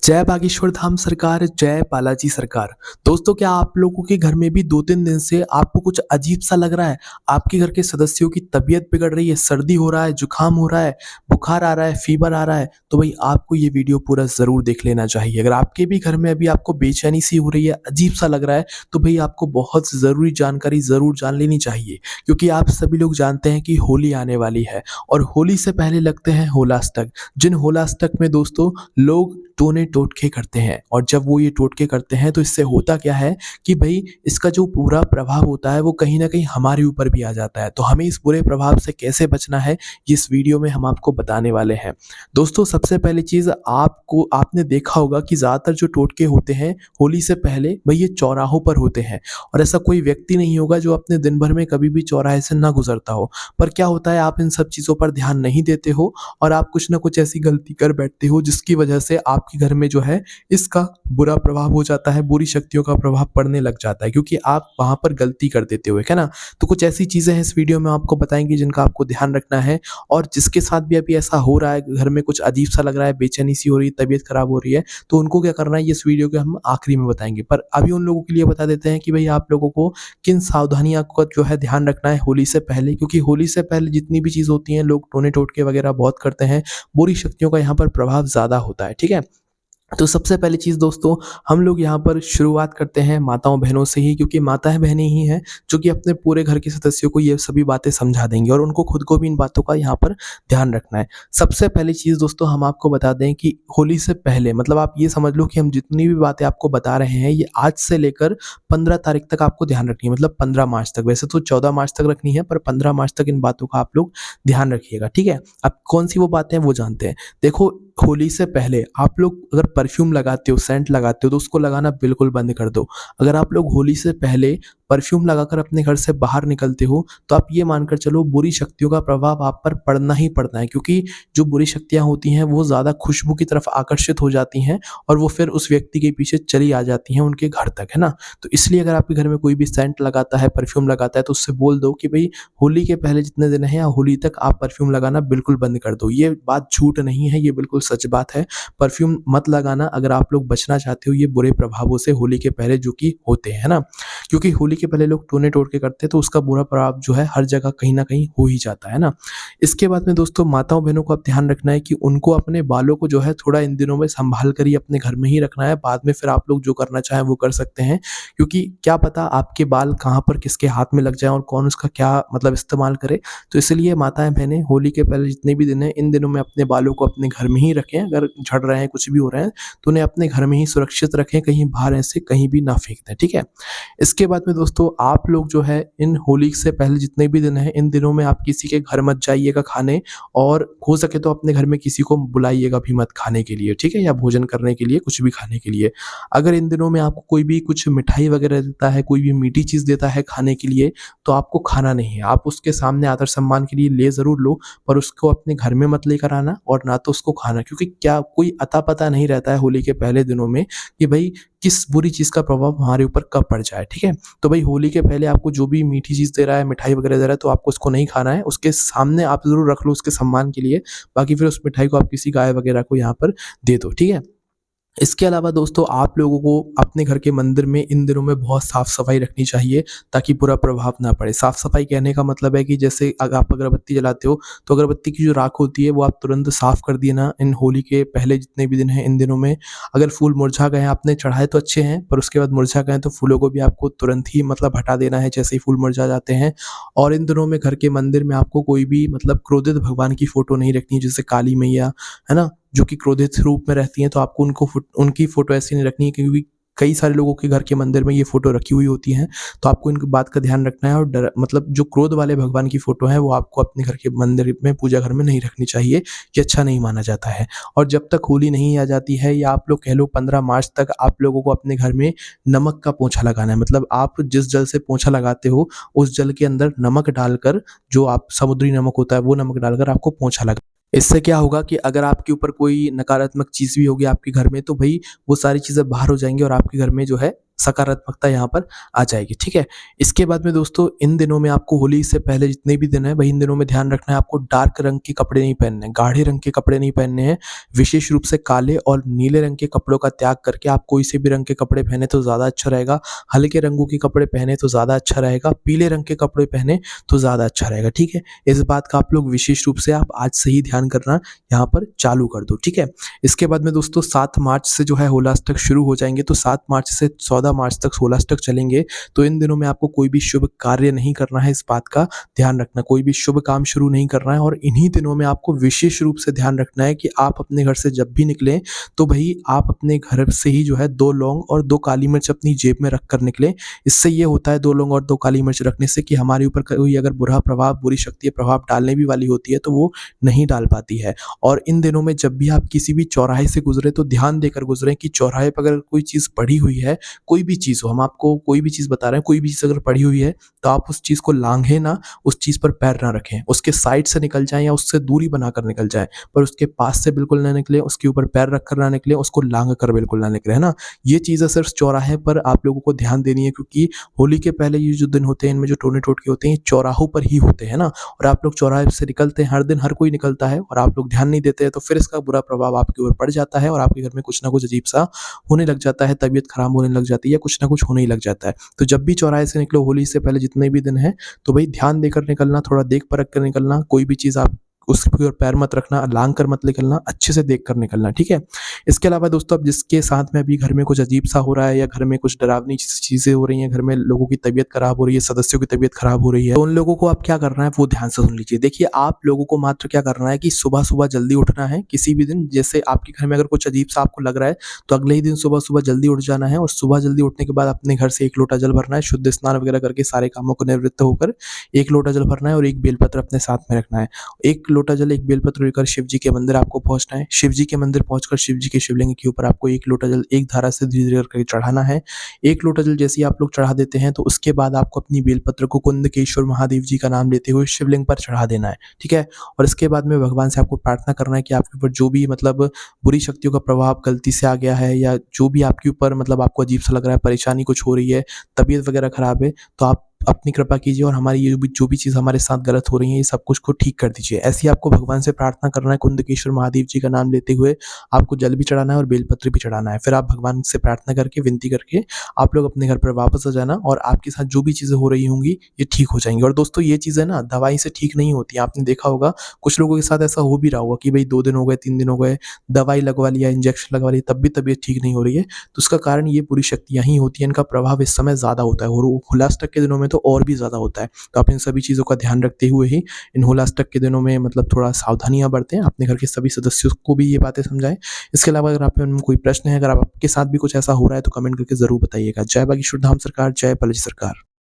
जय बागेश्वर धाम सरकार, जय बालाजी सरकार। दोस्तों, क्या आप लोगों के घर में भी 2-3 दिन से आपको कुछ अजीब-सा लग रहा है? आपके घर के सदस्यों की तबीयत बिगड़ रही है, सर्दी हो रहा है, जुकाम हो रहा है, बुखार आ रहा है, फ़ीवर आ रहा है, तो भई आपको ये वीडियो पूरा ज़रूर देख लेना चाहिए। अगर आपके भी घर में अभी आपको बेचैनी-सी हो रही है, अजीब-सा लग रहा है, तो भई आपको बहुत ज़रूरी जानकारी ज़रूर जान लेनी चाहिए। क्योंकि आप सभी लोग जानते हैं कि होली आने वाली है और होली से पहले लगते हैं होलाष्टक। जिन होलाष्टक में दोस्तों लोग टोने-टोटके करते हैं और जब वो ये टोटके करते हैं तो इससे होता क्या है कि भई इसका जो बुरा प्रभाव होता है वो कहीं न कहीं हमारे ऊपर भी आ जाता है। तो हमें इस बुरे प्रभाव से कैसे बचना है, ये इस वीडियो में हम आपको बताने वाले हैं। दोस्तों, सबसे पहली चीज़ आपने देखा होगा कि ज़्यादातर जो टोटके होते हैं होली से पहले भई ये चौराहों पर होते हैं और ऐसा कोई व्यक्ति नहीं होगा जो अपने दिन भर में कभी भी चौराहे से ना गुज़रता हो। पर क्या होता है, आप इन सब चीज़ों पर ध्यान नहीं देते हो और आप कुछ न कुछ ऐसी गलती कर बैठते हो जिसकी वजह से आपके घर में जो है इसका बुरा प्रभाव हो जाता है, बुरी शक्तियों का प्रभाव पड़ने लग जाता है क्योंकि आप वहाँ पर गलती कर देते हो, है ना? तो कुछ ऐसी चीज़ें हैं इस वीडियो में आपको बताएँगे जिनका आपको ध्यान रखना है और जिसके साथ भी अभी ऐसा हो रहा है, घर में कुछ अजीब-सा लग रहा है, बेचैनी-सी हो रही है, तबीयत खराब हो रही है, तो उनको क्या करना है ये इस वीडियो के हम आखिरी में बताएँगे। पर अभी उन लोगों के लिए बता देते हैं कि भई आप लोगों को किन सावधानियों का जो है ध्यान रखना है होली से पहले, क्योंकि होली से पहले जितनी भी चीज़ होती हैं लोग टोने-टोटके वगैरह बहुत करते हैं, बुरी शक्तियों का यहाँ पर प्रभाव ज़्यादा होता है, ठीक है? तो सबसे पहली चीज़ दोस्तों, हम लोग यहाँ पर शुरुआत करते हैं माताओं-बहनों से ही, क्योंकि माताएँ-बहनें ही हैं जो कि अपने पूरे घर के सदस्यों को ये सभी बातें समझा देंगी और उनको खुद को भी इन बातों का यहाँ पर ध्यान रखना है। सबसे पहली चीज़ दोस्तों, हम आपको बता दें कि होली से पहले मतलब आप ये समझ लो कि हम जितनी भी बातें आपको बता रहे हैं ये आज से लेकर 15 तारीख तक आपको ध्यान रखनी है, मतलब 15 मार्च तक। वैसे तो 14 मार्च तक रखनी है पर 15 मार्च तक इन बातों का आप लोग ध्यान रखिएगा, ठीक है? अब कौन-सी वो बातें हैं वो जानते हैं। देखो, होली से पहले आप लोग अगर परफ्यूम लगाते हो, सेंट लगाते हो तो उसको लगाना बिल्कुल बंद कर दो। अगर आप लोग होली से पहले परफ्यूम लगाकर अपने घर से बाहर निकलते हो तो आप ये मानकर चलो बुरी शक्तियों का प्रभाव आप पर पड़ना ही पड़ना है, क्योंकि जो बुरी शक्तियाँ होती हैं वो ज़्यादा खुशबू की तरफ आकर्षित हो जाती हैं और वो फिर उस व्यक्ति के पीछे चली आ जाती हैं उनके घर तक, है ना? तो इसलिए अगर आपके घर में कोई भी सेंट लगाता है, परफ्यूम लगाता है तो उससे बोल दो कि भई होली के पहले जितने दिन हैं या होली तक आप परफ्यूम लगाना बिल्कुल बंद कर दो। ये बात झूठ नहीं है, ये बिल्कुल सच बात है। परफ्यूम मत लगाना अगर आप लोग बचना चाहते हो ये बुरे प्रभावों से होली के पहले जो कि होते हैं, है ना? क्योंकि होली के पहले लोग टोने-टोटके करते हैं तो उसका बुरा प्रभाव जो है हर जगह कहीं न कहीं हो ही जाता है ना? इसके बाद में दोस्तों माताओं-बहनों को अब ध्यान रखना है कि उनको अपने बालों को जो है थोड़ा इन दिनों में सँभाल कर ही अपने घर में ही रखना है। बाद में फिर आप लोग जो करना चाहें वो कर सकते हैं, क्योंकि क्या पता आपके बाल कहाँ पर किसके हाथ में लग जाएँ और कौन उसका क्या मतलब इस्तेमाल करे। तो इसलिए माताएँ-बहनें होली के पहले जितने भी दिन हैं इन दिनों में अपने बालों को अपने घर में ही रखें। अगर झड़ रहे हैं, कुछ भी हो रहा है तो उन्हें अपने घर में ही सुरक्षित रखें, कहीं बाहर ऐसे कहीं भी ना फेंक दें, ठीक है? इसके बाद में दोस्तों आप लोग जो है इन होली से पहले जितने भी दिन हैं इन दिनों में आप किसी के घर मत जाइएगा खाने और हो सके तो अपने घर में किसी को बुलाइएगा भी मत खाने के लिए, ठीक है? या भोजन करने के लिए, कुछ भी खाने के लिए। अगर इन दिनों में आपको कोई भी कुछ मिठाई वगैरह देता है, कोई भी मीठी चीज़ देता है खाने के लिए, तो आपको खाना नहीं है। आप उसके सामने आदर सम्मान के लिए ले ज़रूर लो, पर उसको अपने घर में मत लेकर आना और ना तो उसको खाना, क्योंकि क्या कोई अता-पता नहीं रहता है होली के पहले दिनों में कि भई किस बुरी चीज़ का प्रभाव हमारे ऊपर कब पड़ जाए, ठीक है? तो भई होली के पहले आपको जो भी मीठी चीज़ दे रहा है, मिठाई वगैरह दे रहा है तो आपको उसको नहीं खाना है। उसके सामने आप ज़रूर रख लो उसके सम्मान के लिए, बाकी फिर उस मिठाई को आप किसी गाय वगैरह को यहाँ पर दे दो, ठीक है? इसके अलावा दोस्तों आप लोगों को अपने घर के मंदिर में इन दिनों में बहुत साफ-सफाई रखनी चाहिए ताकि बुरा प्रभाव ना पड़े। साफ-सफाई कहने का मतलब है कि जैसे आप अगरबत्ती जलाते हो तो अगरबत्ती की जो राख होती है वो आप तुरंत साफ कर दिए ना इन होली के पहले जितने भी दिन हैं इन दिनों में। अगर फूल मुरझा गए हैं, आपने चढ़ाए तो अच्छे हैं पर उसके बाद मुरझा गए हैं तो फूलों को भी आपको तुरंत ही मतलब हटा देना है जैसे ही फूल मुरझा जाते हैं। और इन दिनों में घर के मंदिर में आपको कोई भी मतलब क्रोधित भगवान की फ़ोटो नहीं रखनी है, जैसे काली मैया, है ना? जो कि क्रोधित रूप में रहती हैं, तो आपको उनकी फ़ोटो ऐसी नहीं रखनी है, क्योंकि कई सारे लोगों के घर के मंदिर में ये फ़ोटो रखी हुई होती हैं। तो आपको इन बात का ध्यान रखना है और मतलब जो क्रोध वाले भगवान की फ़ोटो है वो आपको अपने घर के मंदिर में, पूजा घर में नहीं रखनी चाहिए, ये अच्छा नहीं माना जाता है। और जब तक होली नहीं आ जाती है या आप लोग कह लो 15 मार्च तक आप लोगों को अपने घर में नमक का पोंछा लगाना है। मतलब आप जिस जल से पोंछा लगाते हो, उस जल के अंदर नमक डालकर, जो आप समुद्री नमक होता है वो नमक डालकर आपको पोंछा लगा। इससे क्या होगा कि अगर आपके ऊपर कोई नकारात्मक चीज़ भी होगी आपके घर में तो भई वो सारी चीज़ें बाहर हो जाएँगी और आपके घर में जो है सकारात्मकता यहाँ पर आ जाएगी, ठीक है? इसके बाद में दोस्तों इन दिनों में आपको होली से पहले जितने भी दिन हैं वही इन दिनों में ध्यान रखना है, आपको डार्क रंग के कपड़े नहीं पहनने हैं, गाढ़े रंग के कपड़े नहीं पहनने हैं। विशेष रूप से काले और नीले रंग के कपड़ों का त्याग करके आप कोई से भी रंग के कपड़े पहने तो ज़्यादा अच्छा रहेगा। हल्के रंगों के कपड़े पहने तो ज़्यादा अच्छा रहेगा, पीले रंग के कपड़े पहने तो ज़्यादा अच्छा रहेगा, ठीक है? इस बात का आप लोग विशेष रूप से आप आज से ही ध्यान करना यहाँ पर चालू कर दो, ठीक है? इसके बाद में दोस्तों 7 मार्च से जो है होलाष्टक शुरू हो जाएँगे, तो 7 मार्च से 14 मार्च तक होलाष्टक चलेंगे। तो इन दिनों में आपको कोई भी शुभ कार्य नहीं करना है, इस बात का ध्यान रखना। कोई भी शुभ काम शुरू नहीं करना है और इन्हीं दिनों में आपको विशेष रूप से ध्यान रखना है कि आप अपने घर से जब भी निकलें, तो भई आप अपने घर से ही जो है 2 लौंग और 2 काली मिर्च अपनी जेब में रख कर निकलें। इससे ये होता है 2 लौंग और 2 काली मिर्च रखने से कि हमारे ऊपर कोई अगर बुरा प्रभाव, बुरी शक्ति प्रभाव डालने भी वाली होती है, तो वो नहीं डाल पाती है। और इन दिनों में जब भी आप किसी भी चौराहे से गुज़रें, तो ध्यान देकर गुज़रें कि चौराहे पे अगर कोई चीज़ पड़ी हुई है, कोई भी चीज़ हो, हम आपको कोई भी चीज़ बता रहे हैं, कोई भी चीज़ अगर पड़ी हुई है, तो आप उस चीज़ को लांघें ना, उस चीज़ पर पैर ना रखें। उसके साइड से निकल जाएँ या उससे दूरी बनाकर निकल जाएँ, पर उसके पास से बिल्कुल ना निकलें, उसके ऊपर पैर रखकर ना निकलें, उसको लांघ कर बिल्कुल ना निकलें, है ना? ये चीज़ें सिर्फ़ चौराहे पर आप लोगों को ध्यान देनी है, क्योंकि होली के पहले ये जो दिन होते हैं, इनमें जो टोने-टोटके होते हैं, ये चौराहों पर ही होते हैं ना? और आप लोग चौराहे से निकलते हैं, हर दिन हर कोई निकलता है और आप लोग ध्यान नहीं देते हैं, तो फिर इसका बुरा प्रभाव आपके ऊपर पड़ जाता है और आपके घर में कुछ ना कुछ अजीब-सा होने लग जाता है, तबीयत खराब होने लग जाती है या कुछ ना कुछ होने ही लग जाता है। तो जब भी चौराहे से निकलो होली से पहले जितने भी दिन हैं, तो भई ध्यान देकर निकलना, थोड़ा देख परख कर निकलना, कोई भी चीज़ आप उसके ऊपर पैर मत रखना, लांघ कर मत निकलना, अच्छे से देख कर निकलना, ठीक है? इसके अलावा दोस्तों अब जिसके साथ में अभी घर में कुछ अजीब-सा हो रहा है या घर में कुछ डरावनी चीज़ें हो रही हैं, घर में लोगों की तबीयत खराब हो रही है, सदस्यों की तबीयत खराब हो रही है, तो उन लोगों को अब क्या करना है वो ध्यान से सुन लीजिए। देखिए, आप लोगों को मात्र क्या करना है कि सुबह-सुबह जल्दी उठना है, किसी भी दिन जैसे आपके घर में अगर कुछ अजीब-सा आपको लग रहा है, तो अगले ही दिन सुबह-सुबह जल्दी उठ जाना है और सुबह जल्दी उठने के बाद अपने घर से 1 लोटा जल भरना है, शुद्ध स्नान वगैरह करके सारे कामों को निवृत्त होकर 1 लोटा जल भरना है और 1 बेलपत्र अपने साथ में रखना है। 1 लोटा जल, 1 बेलपत्र लेकर शिव जी के मंदिर आपको पहुँचना है। शिव जी के मंदिर पहुँचकर शिव जी के शिवलिंग के ऊपर आपको 1 लोटा जल एक धारा से धीरे-धीरे करके चढ़ाना है। 1 लोटा जल जैसे ही आप लोग चढ़ा देते हैं, तो उसके बाद आपको अपनी बेलपत्र को कुंदकेश्वर महादेव जी का नाम लेते हुए शिवलिंग पर चढ़ा देना है, ठीक है? और इसके बाद में भगवान से आपको प्रार्थना करना है कि आपके ऊपर जो भी मतलब बुरी शक्तियों का प्रभाव गलती से आ गया है या जो भी आपके ऊपर मतलब आपको अजीब-सा लग रहा है, परेशानी कुछ हो रही है, तबीयत वगैरह खराब है, तो आप अपनी कृपा कीजिए और हमारी ये जो भी चीज़ हमारे साथ गलत हो रही है, ये सब कुछ को ठीक कर दीजिए। ऐसे ही आपको भगवान से प्रार्थना करना है, कुंदकेश्वर महादेव जी का नाम लेते हुए आपको जल भी चढ़ाना है और बेलपत्र भी चढ़ाना है। फिर आप भगवान से प्रार्थना करके, विनती करके आप लोग अपने घर पर वापस आ जाना और आपके साथ जो भी चीज़ें हो रही होंगी, ये ठीक हो जाएँगी। और दोस्तों ये चीज़ें ना दवाई से ठीक नहीं होती हैं। आपने देखा होगा कुछ लोगों के साथ ऐसा हो भी रहा होगा कि भई 2 दिन हो गए, 3 दिन हो गए, दवाई लगवा लिया, इंजेक्शन लगवा लिया, तब भी तबीयत ठीक नहीं हो रही है। तो उसका कारण ये बुरी शक्तियाँ ही होती हैं, इनका प्रभाव इस समय ज़्यादा होता है और होलाष्टक के दिनों में तो और भी ज़्यादा होता है। तो आप इन सभी चीज़ों का ध्यान रखते हुए ही इन होलाष्टक के दिनों में मतलब थोड़ा सावधानियाँ बरतें, अपने घर के सभी सदस्यों को भी ये बातें समझाएँ। इसके अलावा अगर आप में कोई प्रश्न है, अगर आपके साथ भी कुछ ऐसा हो रहा है, तो कमेंट करके ज़रूर बताइएगा। जय बागेश्वर धाम सरकार, जय बालाजी सरकार।